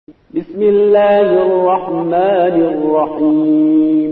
بسم الله الرحمن الرحيم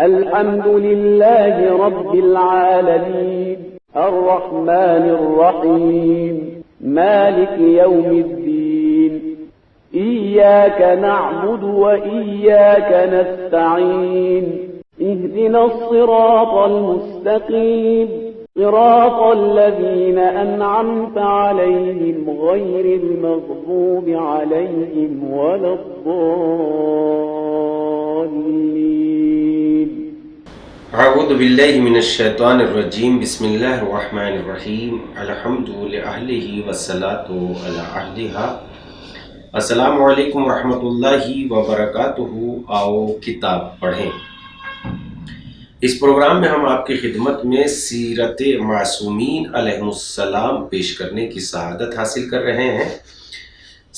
الحمد لله رب العالمين الرحمن الرحيم مالك يوم الدين إياك نعبد وإياك نستعين اهدنا الصراط المستقيم صراط الذين أنعمت عليهم غير المغضوب عليهم ولا الضالين. اعوذ باللہ من الشیطان الرجیم. بسم اللہ الرحمن الرحیم. الحمد لأہلہ والصلاة علی اہلہا. السلام علیکم ورحمۃ اللہ وبرکاتہ. آؤ کتاب پڑھیں. اس پروگرام میں ہم آپ کی خدمت میں سیرت معصومین علیہ السلام پیش کرنے کی سعادت حاصل کر رہے ہیں.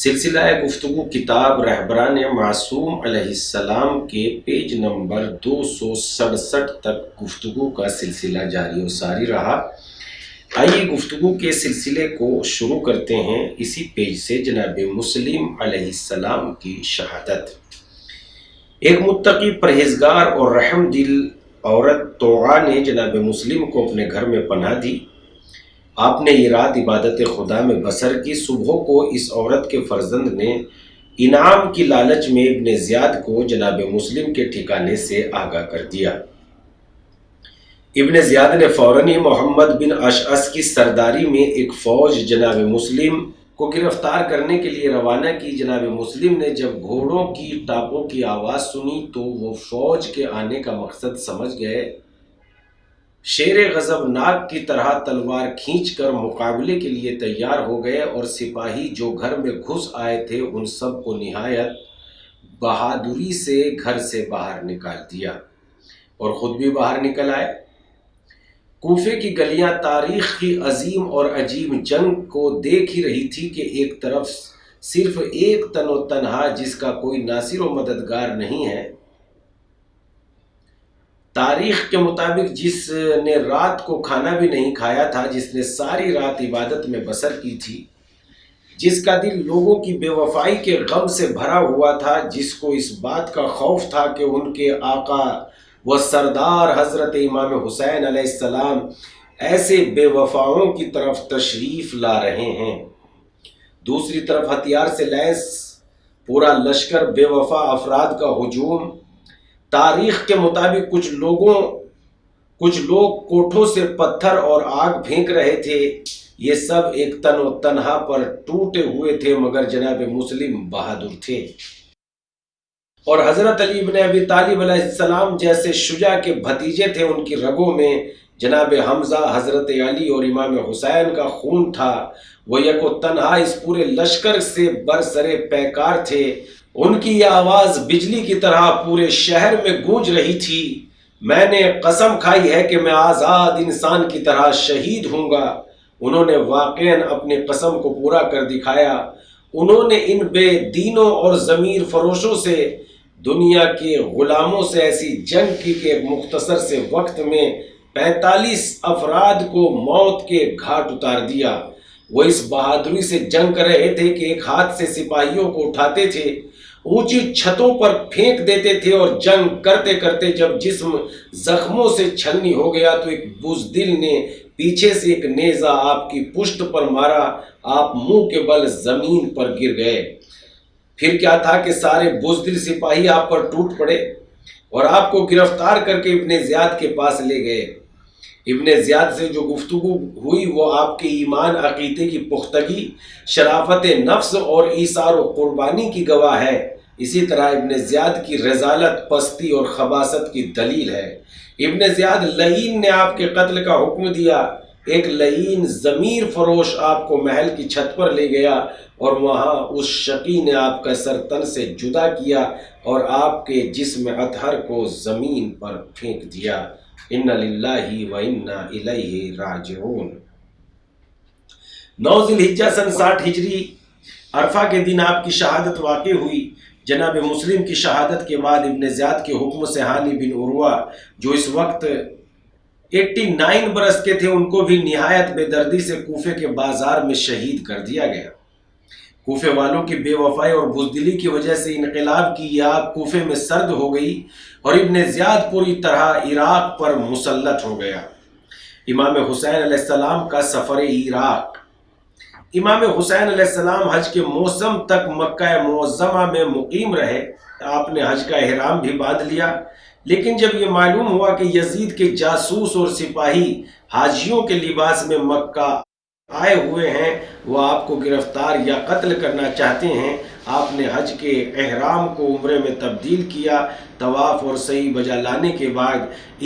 سلسلہ گفتگو کتاب رہبران معصوم علیہ السلام کے پیج نمبر 267 تک گفتگو کا سلسلہ جاری و ساری رہا. آئیے گفتگو کے سلسلے کو شروع کرتے ہیں اسی پیج سے. جناب مسلم علیہ السلام کی شہادت. ایک متقی پرہیزگار اور رحم دل عورت توعا نے جناب مسلم کو اپنے گھر میں پناہ دی. آپ نے یہ رات عبادت خدا میں بسر کی. صبح کو اس عورت کے فرزند نے انعام کی لالچ میں ابن زیاد کو جناب مسلم کے ٹھکانے سے آگاہ کر دیا. ابن زیاد نے فوراً ہی محمد بن اشعث کی سرداری میں ایک فوج جناب مسلم کو گرفتار کرنے کے لیے روانہ کی. جناب مسلم نے جب گھوڑوں کی ٹاپوں کی آواز سنی تو وہ فوج کے آنے کا مقصد سمجھ گئے. شیر غضبناک کی طرح تلوار کھینچ کر مقابلے کے لیے تیار ہو گئے اور سپاہی جو گھر میں گھس آئے تھے ان سب کو نہایت بہادری سے گھر سے باہر نکال دیا اور خود بھی باہر نکل آئے. کوفے کی گلیاں تاریخ کی عظیم اور عجیب جنگ کو دیکھ ہی رہی تھی کہ ایک طرف صرف ایک تن و تنہا جس کا کوئی ناصر و مددگار نہیں ہے. تاریخ کے مطابق جس نے رات کو کھانا بھی نہیں کھایا تھا، جس نے ساری رات عبادت میں بسر کی تھی، جس کا دل لوگوں کی بے وفائی کے غم سے بھرا ہوا تھا، جس کو اس بات کا خوف تھا کہ ان کے آقا و سردار حضرت امام حسین علیہ السلام ایسے بے وفاؤں کی طرف تشریف لا رہے ہیں. دوسری طرف ہتھیار سے لیس پورا لشکر بے وفا افراد کا ہجوم. تاریخ کے مطابق کچھ لوگ کوٹھوں سے پتھر اور آگ پھینک رہے تھے. یہ سب ایک تن و تنہا پر ٹوٹے ہوئے تھے، مگر جناب مسلم بہادر تھے اور حضرت علی بن ابی طالب علیہ السلام جیسے شجاع کے بھتیجے تھے. ان کی رگوں میں جناب حمزہ، حضرت علی اور امام حسین کا خون تھا. وہ یک و تنہا اس پورے لشکر سے برسرے پیکار تھے. ان کی یہ آواز بجلی کی طرح پورے شہر میں گونج رہی تھی: میں نے قسم کھائی ہے کہ میں آزاد انسان کی طرح شہید ہوں گا. انہوں نے واقعاً اپنی قسم کو پورا کر دکھایا. انہوں نے ان بے دینوں اور ضمیر فروشوں سے، دنیا کے غلاموں سے ایسی جنگ کی کہ ایک مختصر سے وقت میں 45 افراد کو موت کے گھاٹ اتار دیا. وہ اس بہادری سے جنگ کر رہے تھے کہ ایک ہاتھ سے سپاہیوں کو اٹھاتے تھے، اونچی چھتوں پر پھینک دیتے تھے اور جنگ کرتے کرتے جب جسم زخموں سے چھلنی ہو گیا تو ایک بزدل نے پیچھے سے ایک نیزہ آپ کی پشت پر مارا. آپ منہ کے بل زمین پر گر گئے. پھر کیا تھا کہ سارے بزدل سپاہی آپ پر ٹوٹ پڑے اور آپ کو گرفتار کر کے ابن زیاد کے پاس لے گئے. ابن زیاد سے جو گفتگو ہوئی وہ آپ کے ایمان، عقیدے کی پختگی، شرافت نفس اور ایثار و قربانی کی گواہ ہے. اسی طرح ابن زیاد کی رذالت، پستی اور خباثت کی دلیل ہے. ابن زیاد لعین نے آپ کے قتل کا حکم دیا. ایک لعین ضمیر فروش آپ کو محل کی چھت پر لے گیا اور وہاں اس شقی نے آپ کا سر تن سے جدا کیا اور آپ کے جسم اطہر کو زمین پر پھینک دیا. ان للہ و انا الیہ راجعون. 9 ذی الحجہ سن 60 ہجری عرفہ کے دن آپ کی شہادت واقع ہوئی. جناب مسلم کی شہادت کے بعد ابن زیاد کے حکم سے ہانی بن عروہ جو اس وقت 89 برس کے تھے، ان کو بھی نہایت بے دردی سے کوفے کے بازار میں شہید کر دیا گیا. کوفے والوں کی بے وفائی اور بزدلی کی وجہ سے انقلاب کی یہ آگ کوفے میں سرد ہو گئی اور ابن زیاد پوری طرح عراق پر مسلط ہو گیا۔ امام حسین علیہ السلام کا سفر عراق۔ امام حسین علیہ السلام حج کے موسم تک مکہ معظمہ میں مقیم رہے۔ آپ نے حج کا احرام بھی باندھ لیا، لیکن جب یہ معلوم ہوا کہ یزید کے جاسوس اور سپاہی حاجیوں کے لباس میں مکہ آئے ہوئے ہیں، وہ آپ کو گرفتار یا قتل کرنا چاہتے ہیں، آپ نے حج کے احرام کو عمرے میں تبدیل کیا۔ طواف اور سعی بجا لانے کے بعد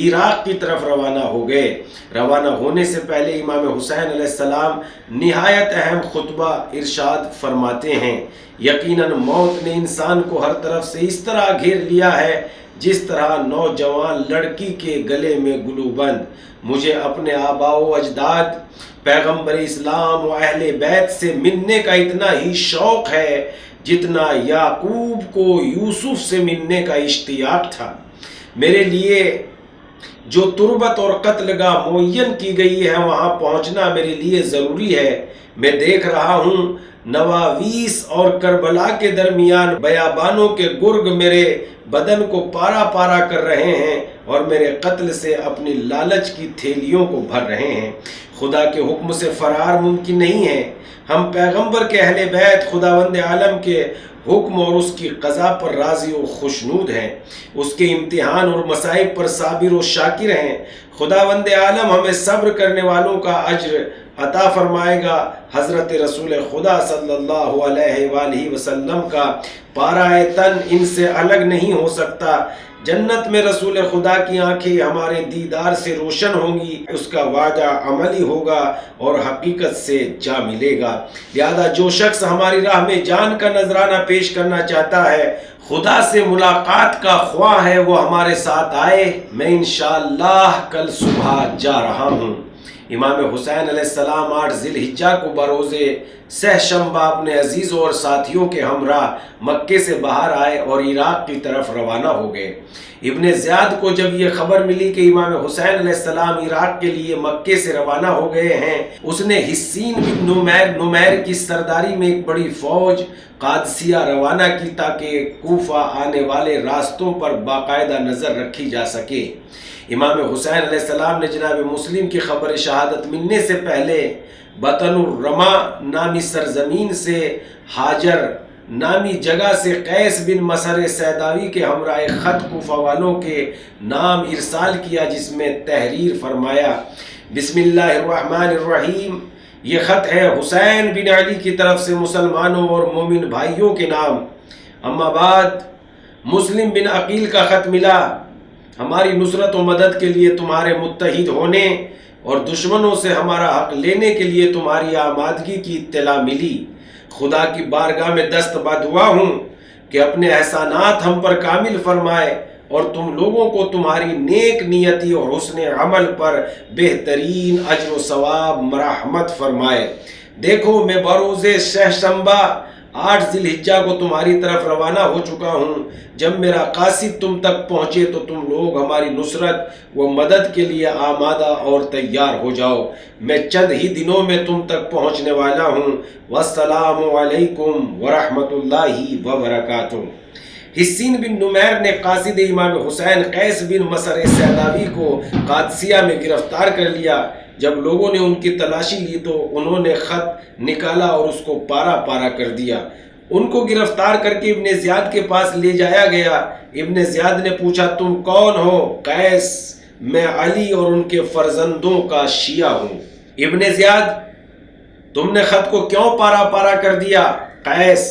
عراق کی طرف روانہ ہو گئے۔ روانہ ہونے سے پہلے امام حسین علیہ السلام نہایت اہم خطبہ ارشاد فرماتے ہیں، یقیناً موت نے انسان کو ہر طرف سے اس طرح گھیر لیا ہے جس طرح نوجوان لڑکی کے گلے میں گلو بند۔ مجھے اپنے آباء و اجداد، پیغمبر اسلام و اہل بیت سے ملنے کا اتنا ہی شوق ہے جتنا یعقوب کو یوسف سے ملنے کا اشتیاق تھا۔ میرے لیے جو تربت اور قتل گاہ معین کی گئی ہے وہاں پہنچنا میرے لیے ضروری ہے۔ میں دیکھ رہا ہوں نواویس اور کربلا کے درمیان بیابانوں کے گرگ میرے بدن کو پارا پارا کر رہے ہیں اور میرے قتل سے اپنی لالچ کی تھیلیوں کو بھر رہے ہیں۔ خدا کے حکم سے فرار ممکن نہیں ہے۔ ہم پیغمبر کے اہل بیت خداوند عالم کے حکم اور اس کی قضا پر راضی و خوشنود ہیں، اس کے امتحان اور مصائب پر صابر و شاکر ہیں۔ خداوند عالم ہمیں صبر کرنے والوں کا اجر عطا فرمائے گا۔ حضرت رسول خدا صلی اللہ علیہ وآلہ وسلم کا پارہ تن ان سے الگ نہیں ہو سکتا۔ جنت میں رسول خدا کی آنکھیں ہمارے دیدار سے روشن ہوں گی، اس کا وعدہ عملی ہوگا اور حقیقت سے جا ملے گا۔ لہذا جو شخص ہماری راہ میں جان کا نذرانہ پیش کرنا چاہتا ہے، خدا سے ملاقات کا خواہ ہے، وہ ہمارے ساتھ آئے۔ میں انشاءاللہ کل صبح جا رہا ہوں۔ امام حسین علیہ السلام 8 ذی الحجہ کو بروز سہ شنبہ اپنے عزیزوں اور ساتھیوں کے ہمراہ مکے سے باہر آئے اور عراق کی طرف روانہ ہو گئے۔ ابن زیاد کو جب یہ خبر ملی کہ امام حسین علیہ السلام عراق کے لیے مکے سے روانہ ہو گئے ہیں، اس نے حسین بن نمیر کی سرداری میں ایک بڑی فوج قادسیہ روانہ کی تاکہ کوفہ آنے والے راستوں پر باقاعدہ نظر رکھی جا سکے۔ امام حسین علیہ السلام نے جناب مسلم کی خبر شہادت ملنے سے پہلے بطن الرما نامی سرزمین سے حاجر نامی جگہ سے قیس بن مسر سیداوی کے ہمراہ خط کوفہ والوں کے نام ارسال کیا، جس میں تحریر فرمایا: بسم اللہ الرحمن الرحیم، یہ خط ہے حسین بن علی کی طرف سے مسلمانوں اور مومن بھائیوں کے نام۔ اما بعد، مسلم بن عقیل کا خط ملا۔ ہماری نصرت و مدد کے لیے تمہارے متحد ہونے اور دشمنوں سے ہمارا حق لینے کے لیے تمہاری آمادگی کی اطلاع ملی۔ خدا کی بارگاہ میں دست بدعا ہوں کہ اپنے احسانات ہم پر کامل فرمائے اور تم لوگوں کو تمہاری نیک نیتی اور حسن عمل پر بہترین اجر و ثواب مرحمت فرمائے۔ دیکھو، میں بروز سہ شنبہ 8 ذی الحجہ کو تمہاری طرف روانہ ہو چکا ہوں۔ جب میرا قاصد تم تک پہنچے تو تم لوگ ہماری نصرت و مدد کے لیے آمادہ اور تیار ہو جاؤ۔ میں چند ہی دنوں میں تم تک پہنچنے والا ہوں۔ والسلام علیکم ورحمۃ اللہ وبرکاتہ۔ حسین بن نمیر نے قاصد امام حسین قیس بن مسر سیداوی کو قادسیہ میں گرفتار کر لیا۔ جب لوگوں نے ان کی تلاشی لی تو انہوں نے خط نکالا اور اس کو پارا پارا کر دیا۔ ان کو گرفتار کر کے ابن زیاد کے پاس لے جایا گیا۔ ابن زیاد نے پوچھا، تم کون ہو؟ قیس: میں علی اور ان کے فرزندوں کا شیعہ ہوں۔ ابن زیاد: تم نے خط کو کیوں پارا پارا کر دیا؟ قیس: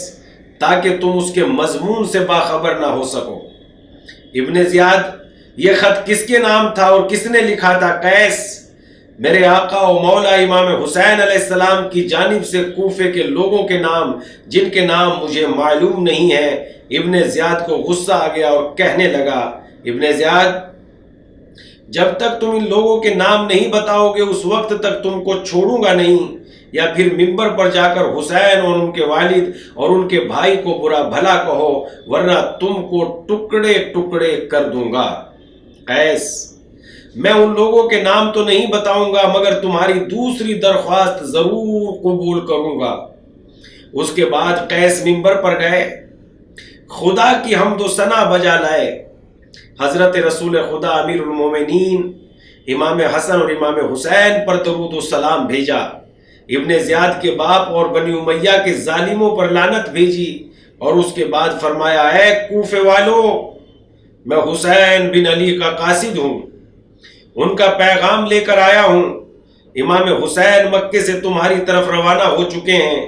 تاکہ تم اس کے مضمون سے باخبر نہ ہو سکو۔ ابن زیاد: یہ خط کس کے نام تھا اور کس نے لکھا تھا؟ قیس: میرے آقا و مولا امام حسین علیہ السلام کی جانب سے کوفے کے لوگوں کے نام، جن کے نام مجھے معلوم نہیں ہے۔ ابن زیاد کو غصہ آ گیا اور کہنے لگا، ابن زیاد، جب تک تم ان لوگوں کے نام نہیں بتاؤ گے اس وقت تک تم کو چھوڑوں گا نہیں، یا پھر منبر پر جا کر حسین اور ان کے والد اور ان کے بھائی کو برا بھلا کہو، ورنہ تم کو ٹکڑے ٹکڑے کر دوں گا۔ قیس: میں ان لوگوں کے نام تو نہیں بتاؤں گا، مگر تمہاری دوسری درخواست ضرور قبول کروں گا۔ اس کے بعد قیس منبر پر گئے، خدا کی حمد و ثنا بجا لائے، حضرت رسول خدا امیر المومنین امام حسن اور امام حسین پر درود و سلام بھیجا، ابن زیاد کے باپ اور بنی امیہ کے ظالموں پر لعنت بھیجی، اور اس کے بعد فرمایا اے کوفے والو، میں حسین بن علی کا قاصد ہوں، ان کا پیغام لے کر آیا ہوں، امام حسین مکے سے تمہاری طرف روانہ ہو چکے ہیں،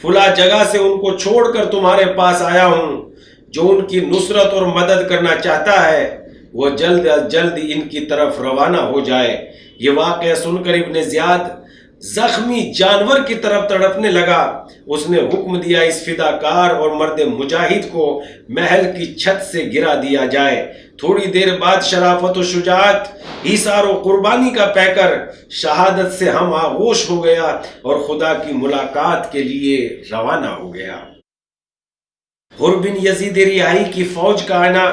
فلاں جگہ سے ان کو چھوڑ کر تمہارے پاس آیا ہوں، جو ان کی نصرت اور مدد کرنا چاہتا ہے وہ جلد از جلد ان کی طرف روانہ ہو جائے۔ یہ واقعہ سن کر ابن زیاد زخمی جانور کی طرف تڑپنے لگا، اس نے حکم دیا اس فداکار اور مرد مجاہد کو محل کی چھت سے گرا دیا جائے۔ تھوڑی دیر بعد شرافت و شجاعت، ایثار و قربانی کا پیکر شہادت سے ہم آغوش ہو گیا اور خدا کی ملاقات کے لیے روانہ ہو گیا۔ حر بن یزید ریاحی کی فوج کا آنا،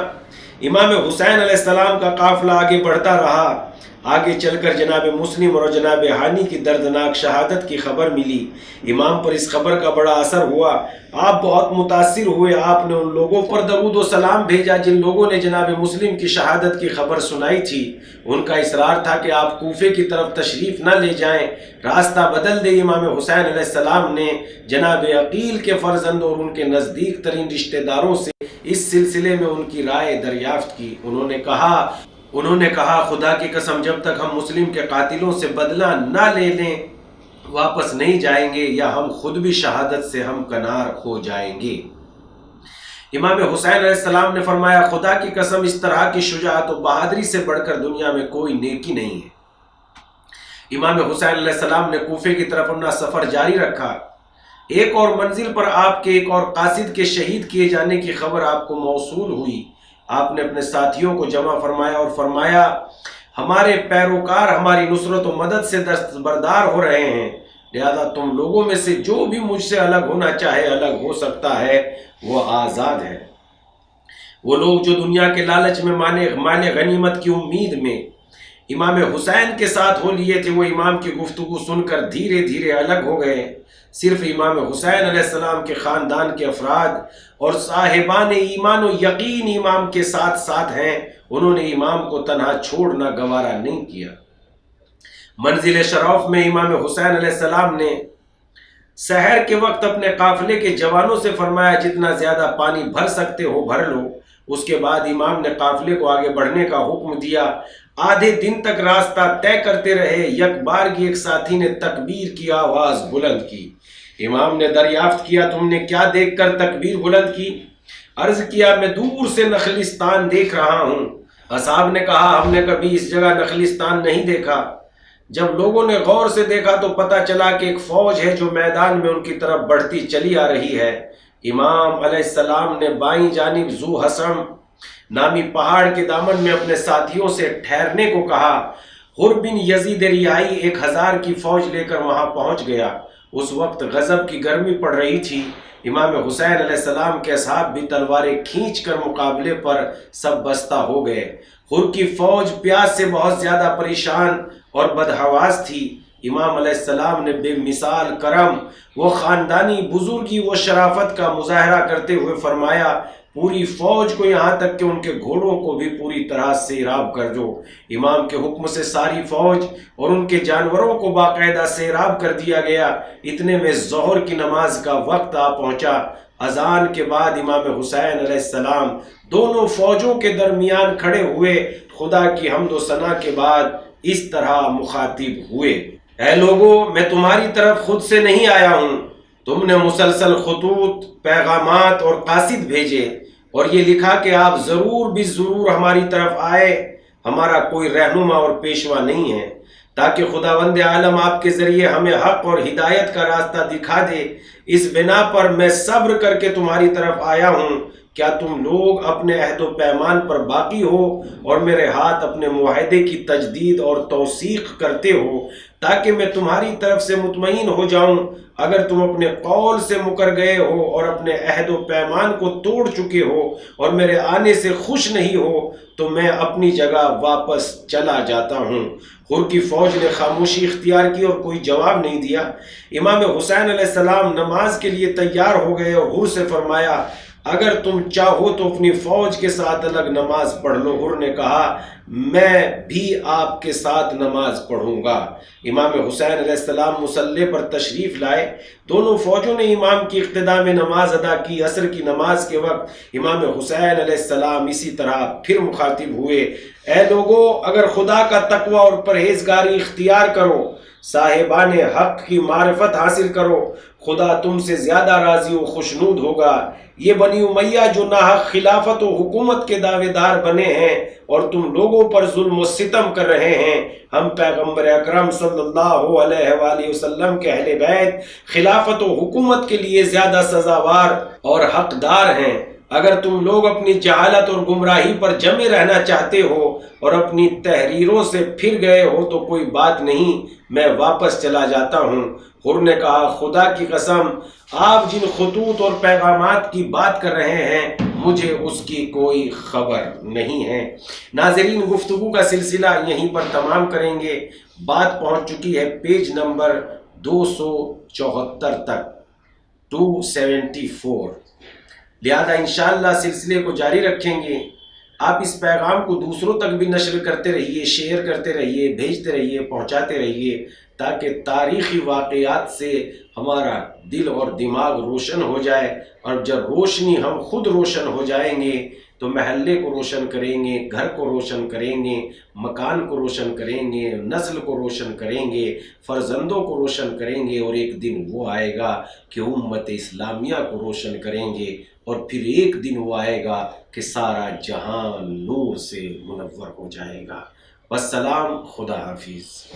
امام حسین علیہ السلام کا قافلہ آگے بڑھتا رہا، آگے چل کر جناب مسلم اور جناب ہانی کی دردناک شہادت کی خبر ملی۔ امام پر اس خبر کا بڑا اثر ہوا، آپ بہت متاثر ہوئے، آپ نے ان لوگوں پر درود و سلام بھیجا جن لوگوں نے جناب مسلم کی شہادت کی خبر سنائی تھی۔ ان کا اصرار تھا کہ آپ کوفے کی طرف تشریف نہ لے جائیں، راستہ بدل دے۔ امام حسین علیہ السلام نے جناب عقیل کے فرزند اور ان کے نزدیک ترین رشتہ داروں سے اس سلسلے میں ان کی رائے دریافت کی۔ انہوں نے کہا خدا کی قسم جب تک ہم مسلم کے قاتلوں سے بدلہ نہ لے لیں واپس نہیں جائیں گے، یا ہم خود بھی شہادت سے ہم کنار ہو جائیں گے۔ امام حسین علیہ السلام نے فرمایا خدا کی قسم اس طرح کی شجاعت و بہادری سے بڑھ کر دنیا میں کوئی نیکی نہیں ہے۔ امام حسین علیہ السلام نے کوفے کی طرف اپنا سفر جاری رکھا۔ ایک اور منزل پر آپ کے ایک اور قاصد کے شہید کیے جانے کی خبر آپ کو موصول ہوئی۔ آپ نے اپنے ساتھیوں کو جمع فرمایا اور فرمایا ہمارے پیروکار ہماری نصرت و مدد سے دستبردار ہو رہے ہیں، لہذا تم لوگوں میں سے جو بھی مجھ سے الگ ہونا چاہے الگ ہو سکتا ہے، وہ آزاد ہے۔ وہ لوگ جو دنیا کے لالچ میں مال غنیمت کی امید میں امام حسین کے ساتھ ہو لیے تھے، وہ امام کی گفتگو سن کر دھیرے دھیرے الگ ہو گئے۔ صرف امام حسین علیہ السلام کے خاندان کے افراد اور صاحبان ایمان و یقین امام کے ساتھ ساتھ ہیں، انہوں نے امام کو تنہا چھوڑنا گوارا نہیں کیا۔ منزل شرف میں امام حسین علیہ السلام نے سحر کے وقت اپنے قافلے کے جوانوں سے فرمایا جتنا زیادہ پانی بھر سکتے ہو بھر لو۔ اس کے بعد امام نے قافلے کو آگے بڑھنے کا حکم دیا۔ آدھے دن تک راستہ طے کرتے رہے، یک بارگی ایک ساتھی نے تکبیر کی آواز بلند کی۔ امام نے دریافت کیا تم نے کیا دیکھ کر تکبیر بلند کی؟ عرض کیا میں دور سے نخلستان دیکھ رہا ہوں۔ اصحاب نے کہا ہم نے کبھی اس جگہ نخلستان نہیں دیکھا۔ جب لوگوں نے غور سے دیکھا تو پتہ چلا کہ ایک فوج ہے جو میدان میں ان کی طرف بڑھتی چلی آ رہی ہے۔ امام علیہ السلام نے بائیں جانب ذو حسم نامی پہاڑ کے دامن میں اپنے ساتھیوں سے ٹھہرنے کو کہا۔ حر بن یزید ریاحی 1000 کی فوج لے کر وہاں پہنچ گیا۔ اس وقت غضب کی گرمی پڑ رہی تھی۔ امام حسین علیہ السلام کے اصحاب بھی تلواریں کھینچ کر مقابلے پر سب بستہ ہو گئے۔ حر کی فوج پیاس سے بہت زیادہ پریشان اور بدحواس تھی۔ امام علیہ السلام نے بے مثال کرم و خاندانی بزرگی و شرافت کا مظاہرہ کرتے ہوئے فرمایا پوری فوج کو یہاں تک کہ ان کے گھوڑوں کو بھی پوری طرح سیراب کر دو۔ امام کے حکم سے ساری فوج اور ان کے جانوروں کو باقاعدہ سیراب کر دیا گیا۔ اتنے میں ظہر کی نماز کا وقت آ پہنچا۔ اذان کے بعد امام حسین علیہ السلام دونوں فوجوں کے درمیان کھڑے ہوئے، خدا کی حمد و ثنا کے بعد اس طرح مخاطب ہوئے اے لوگو میں تمہاری طرف خود سے نہیں آیا ہوں، تم نے مسلسل خطوط، پیغامات اور قاصد بھیجے اور یہ لکھا کہ آپ ضرور بھی ضرور ہماری طرف آئے، ہمارا کوئی رہنما اور پیشوا نہیں ہے، تاکہ خداوند عالم آپ کے ذریعے ہمیں حق اور ہدایت کا راستہ دکھا دے۔ اس بنا پر میں صبر کر کے تمہاری طرف آیا ہوں کیا تم لوگ اپنے عہد و پیمان پر باقی ہو اور میرے ہاتھ اپنے معاہدے کی تجدید اور توثیق کرتے ہو تاکہ میں تمہاری طرف سے مطمئن ہو جاؤں؟ اگر تم اپنے قول سے مکر گئے ہو اور اپنے عہد و پیمان کو توڑ چکے ہو اور میرے آنے سے خوش نہیں ہو تو میں اپنی جگہ واپس چلا جاتا ہوں۔ حر کی فوج نے خاموشی اختیار کی اور کوئی جواب نہیں دیا۔ امام حسین علیہ السلام نماز کے لیے تیار ہو گئے اور حر سے فرمایا اگر تم چاہو تو اپنی فوج کے ساتھ الگ نماز پڑھ لو۔ حر نے کہا میں بھی آپ کے ساتھ نماز پڑھوں گا۔ امام حسین علیہ السلام مصلی پر تشریف لائے۔ دونوں فوجوں نے امام کی اقتداء میں نماز ادا کی۔ عصر کی نماز کے وقت امام حسین علیہ السلام اسی طرح پھر مخاطب ہوئے، اے لوگو، اگر خدا کا تقوی اور پرہیزگاری اختیار کرو، صاحبان حق کی معرفت حاصل کرو، خدا تم سے زیادہ راضی و خوشنود ہوگا۔ یہ بنی امیہ جو ناحق خلافت و حکومت کے دعوے دار بنے ہیں اور تم لوگوں پر ظلم و ستم کر رہے ہیں، ہم پیغمبر اکرم صلی اللہ علیہ وآلہ وسلم کے اہل بیت خلافت و حکومت کے لیے زیادہ سزاوار اور حقدار ہیں۔ اگر تم لوگ اپنی جہالت اور گمراہی پر جمے رہنا چاہتے ہو اور اپنی تحریروں سے پھر گئے ہو تو کوئی بات نہیں، میں واپس چلا جاتا ہوں۔ حر نے کہا خدا کی قسم، آپ جن خطوط اور پیغامات کی بات کر رہے ہیں مجھے اس کی کوئی خبر نہیں ہے۔ ناظرین، گفتگو کا سلسلہ یہیں پر تمام کریں گے۔ بات پہنچ چکی ہے پیج نمبر 274 تک، 274، لہذا انشاءاللہ سلسلے کو جاری رکھیں گے۔ آپ اس پیغام کو دوسروں تک بھی نشر کرتے رہیے، شیئر کرتے رہیے، بھیجتے رہیے، پہنچاتے رہیے، تاکہ تاریخی واقعات سے ہمارا دل اور دماغ روشن ہو جائے، اور جب روشنی ہم خود روشن ہو جائیں گے تو محلے کو روشن کریں گے، گھر کو روشن کریں گے، مکان کو روشن کریں گے، نسل کو روشن کریں گے، فرزندوں کو روشن کریں گے، اور ایک دن وہ آئے گا کہ امت اسلامیہ کو روشن کریں گے، اور پھر ایک دن وہ آئے گا کہ سارا جہان نور سے منور ہو جائے گا۔ والسلام، خدا حافظ۔